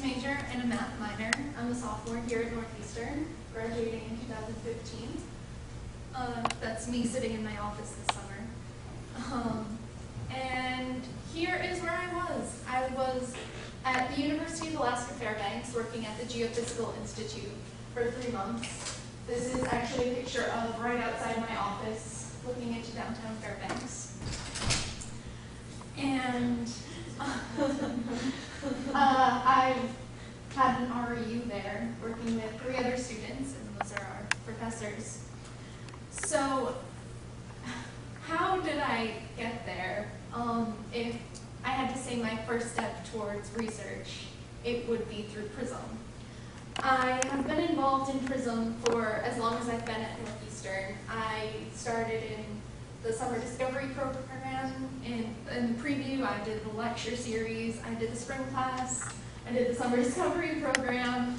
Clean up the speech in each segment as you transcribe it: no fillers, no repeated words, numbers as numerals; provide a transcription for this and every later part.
major and a math minor. I'm a sophomore here at Northeastern, graduating in 2015. That's me sitting in my office this summer. And here is where I was. I was at the University of Alaska Fairbanks working at the Geophysical Institute for 3 months. This is actually a picture of right outside my office looking into downtown Fairbanks. And I had an REU there working with 3 other students, and those are our professors. So how did I get there? If I had to say my first step towards research, it would be through PRISM. I have been involved in PRISM for as long as I've been at Northeastern. I started in the summer discovery program. In the preview, I did the lecture series, I did the spring class, I did the summer discovery program.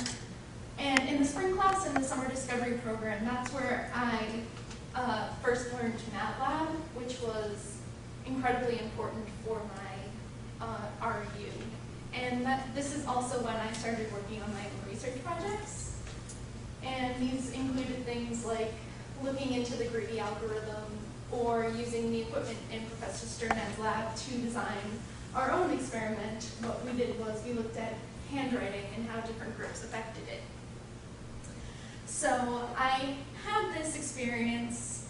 And in the spring class and the summer discovery program, that's where I first learned MATLAB, which was incredibly important for my REU. And this is also when I started working on my own research projects. And these included things like looking into the greedy algorithm or using the equipment in Professor Sternad's lab to design our own experiment. What we did was we looked at handwriting and how different groups affected it. So I had this experience,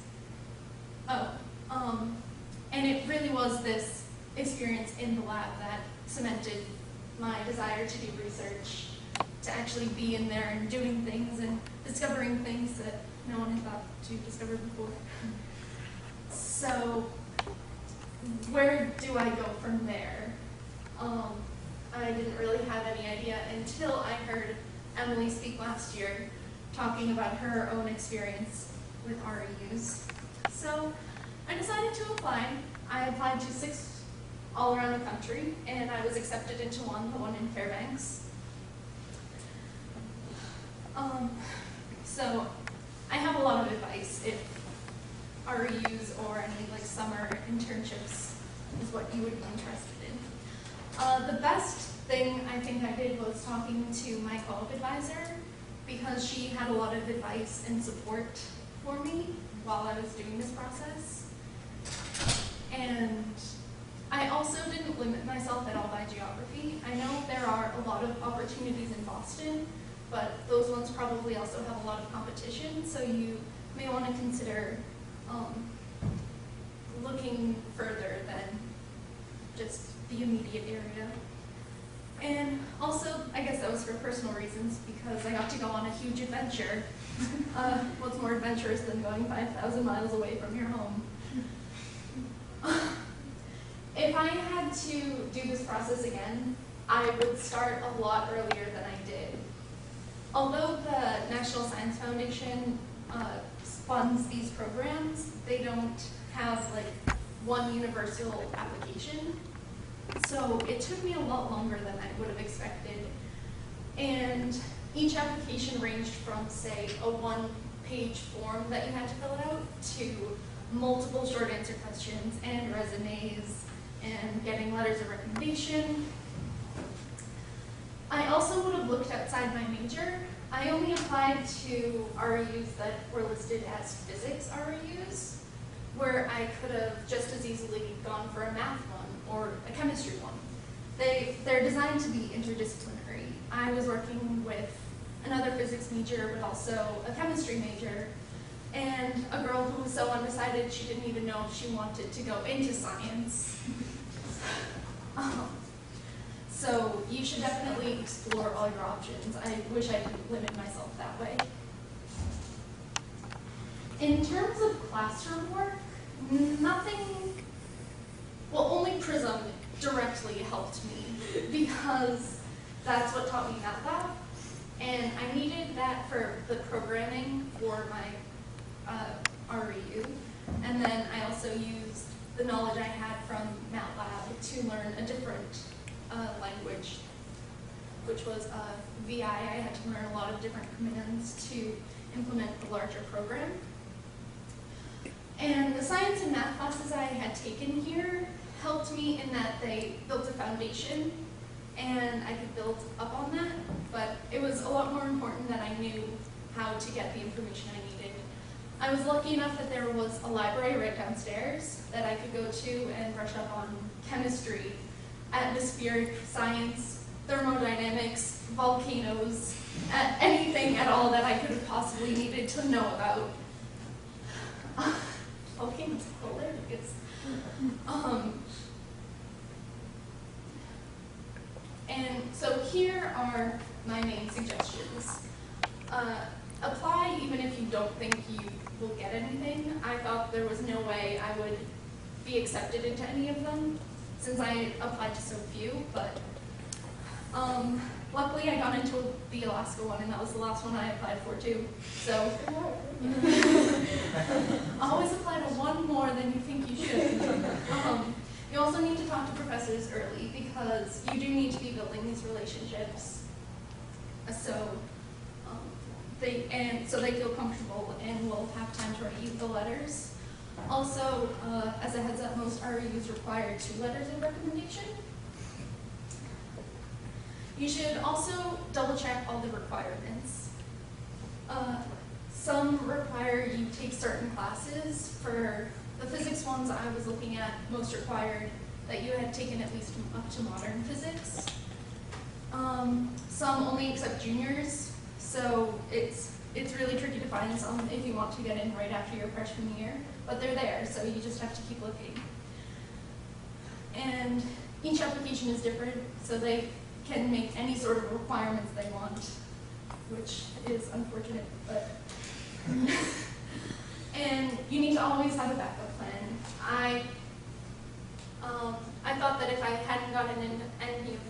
and it really was this experience in the lab that cemented my desire to do research, to actually be in there and doing things and discovering things that no one had thought to discover before. So where do I go from there? I didn't really have any idea until I heard Emily speak last year talking about her own experience with REUs. So I decided to apply. I applied to 6 all around the country, and I was accepted into the one in Fairbanks. So I have a lot of advice if REUs or any like summer internships is what you would be interested in. The best thing I think I did was talking to my co-op advisor, because she had a lot of advice and support for me while I was doing this process. And I also didn't limit myself at all by geography. I know there are a lot of opportunities in Boston, but those ones probably also have a lot of competition, so you may want to consider looking further than just the immediate area. And also, I guess that was for personal reasons, because I got to go on a huge adventure. What's more adventurous than going 5,000 miles away from your home? If I had to do this process again, I would start a lot earlier than I did. Although the National Science Foundation funds these programs, they don't have like one universal application. So it took me a lot longer than I would have expected. And each application ranged from, say, a 1-page form that you had to fill out to multiple short answer questions and resumes and getting letters of recommendation. I also would have looked outside my major. I only applied to REUs that were listed as physics REUs, where I could have just as easily gone for a math one or a chemistry one. They're designed to be interdisciplinary. I was working with another physics major, but also a chemistry major, and a girl who was so undecided she didn't even know if she wanted to go into science. So you should definitely explore all your options. I wish I didn't limit myself that way. In terms of classroom work, only PRISM directly helped me, because that's what taught me MATLAB, and I needed that for the programming for my REU, and then I also used the knowledge I had from MATLAB to learn a different language, which was VI. I had to learn a lot of different commands to implement the larger program. And the science and math classes I had taken here helped me in that they built a foundation and I could build up on that, but it was a lot more important that I knew how to get the information I needed. I was lucky enough that there was a library right downstairs that I could go to and brush up on chemistry, atmospheric science, thermodynamics, volcanoes, anything at all that I could have possibly needed to know about. Volcanoes are hilarious. And so here are my main suggestions. Apply even if you don't think you will get anything. I thought there was no way I would be accepted into any of them since I applied to so few, but luckily I got into the Alaska one, and that was the last one I applied for too. So always apply to one more than you think you should. You also need to talk to professors early because you do need to be building these relationships. So they feel comfortable and will have time to write you the letters. Also, as a heads up, most REUs require 2 letters of recommendation. You should also double check all the requirements. Some require you take certain classes. For the physics ones I was looking at, most required that you had taken at least up to modern physics. Some only accept juniors, so it's really tricky to find some if you want to get in right after your freshman year, but they're there, so you just have to keep looking. And each application is different, so they can make any sort of requirements they want, which is unfortunate, but and you need to always have a backup plan. I thought that if I hadn't gotten into any of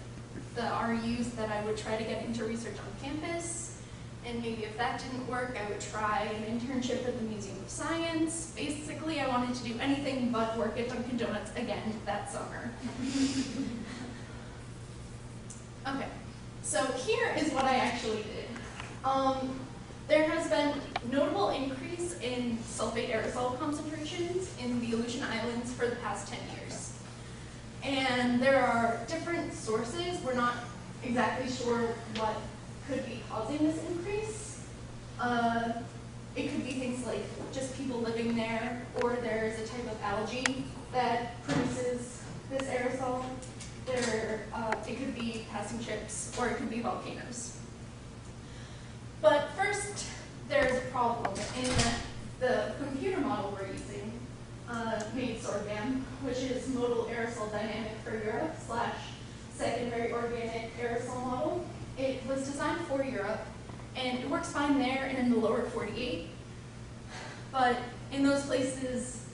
the RUs that I would try to get into research on campus, and maybe if that didn't work, I would try an internship at the Museum of Science. Basically, I wanted to do anything but work at Dunkin' Donuts again that summer. Okay, so here is what I actually did. There has been notable increase in sulfate aerosol concentrations in the Aleutian Islands for the past 10 years. And there are different sources. We're not exactly sure what could be causing this increase. It could be things like just people living there, or there's a type of algae that produces this aerosol. It could be passing ships, or it could be volcanoes. But first, there's a problem in that the computer model we're using, MAID-SORGAM, which is Modal Aerosol Dynamic for Europe / Secondary Organic Aerosol Model. It was designed for Europe, and it works fine there and in the lower 48. But in those places,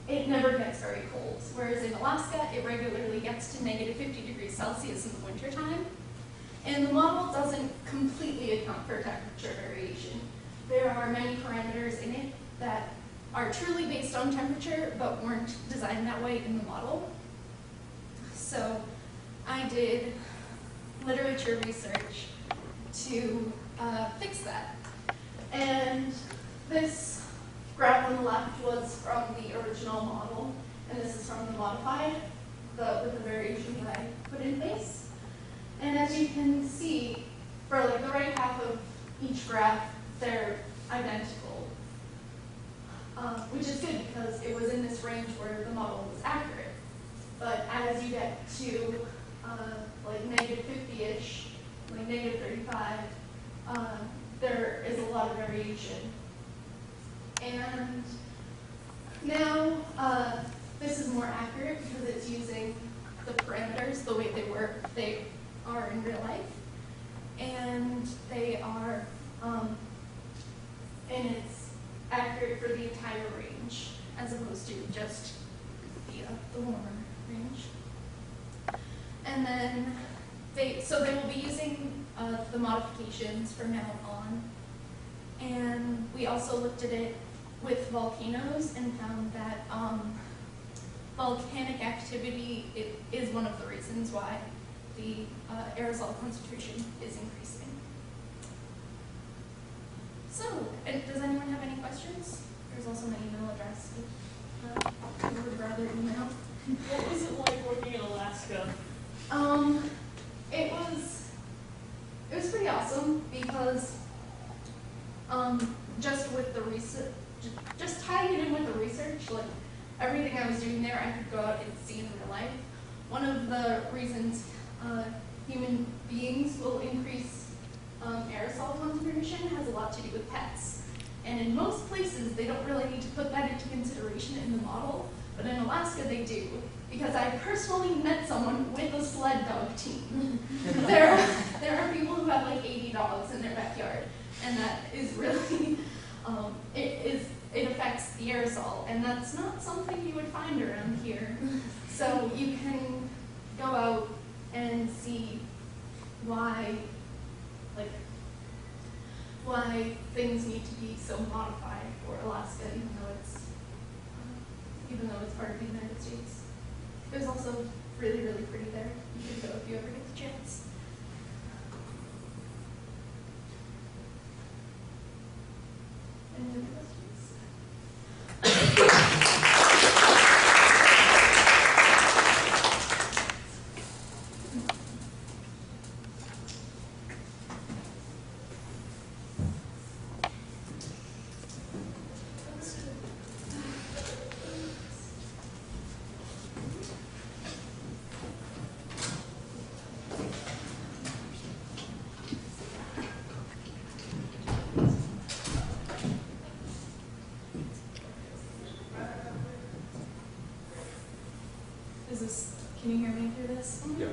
it never gets very cold. Whereas in Alaska, it regularly gets to -50°C in the wintertime. And the model doesn't completely account for temperature variation. There are many parameters in it that are truly based on temperature, but weren't designed that way in the model. So I did literature research to fix that. And this graph on the left was from the original model, and this is from the modified, with the variations that I put in place. And as you can see, for like the right half of each graph, they're identical, which is good because it was in this range where the model was accurate. But as you get to like -50-ish, like -35, there is a lot of variation. And now this is more accurate because it's using the parameters the way they are in real life, and they are, and it's accurate for the entire range as opposed to just the warmer range. And then they will be using the modifications from now on. And we also looked at it with volcanoes and found that volcanic activity is one of the reasons why the aerosol concentration is increasing. So, does anyone have any questions? There's also my email address if you would rather email. What was it like working in Alaska? it was pretty awesome because just with the research, just tying it in with the research, like everything I was doing there, I could go out and see in real life. One of the reasons human beings will increase aerosol concentration has a lot to do with pets. And in most places, they don't really need to put that into consideration in the model, but in Alaska they do, because I personally met someone with a sled dog team. There are people who have like 80 dogs in their backyard, and that is really, it affects the aerosol, and that's not something you would find around here. So you can go out and see why things need to be so modified for Alaska, even though it's part of the United States. It was also really, really pretty there. You should go if you ever get the chance. Any other questions? Can you hear me through this? Yeah.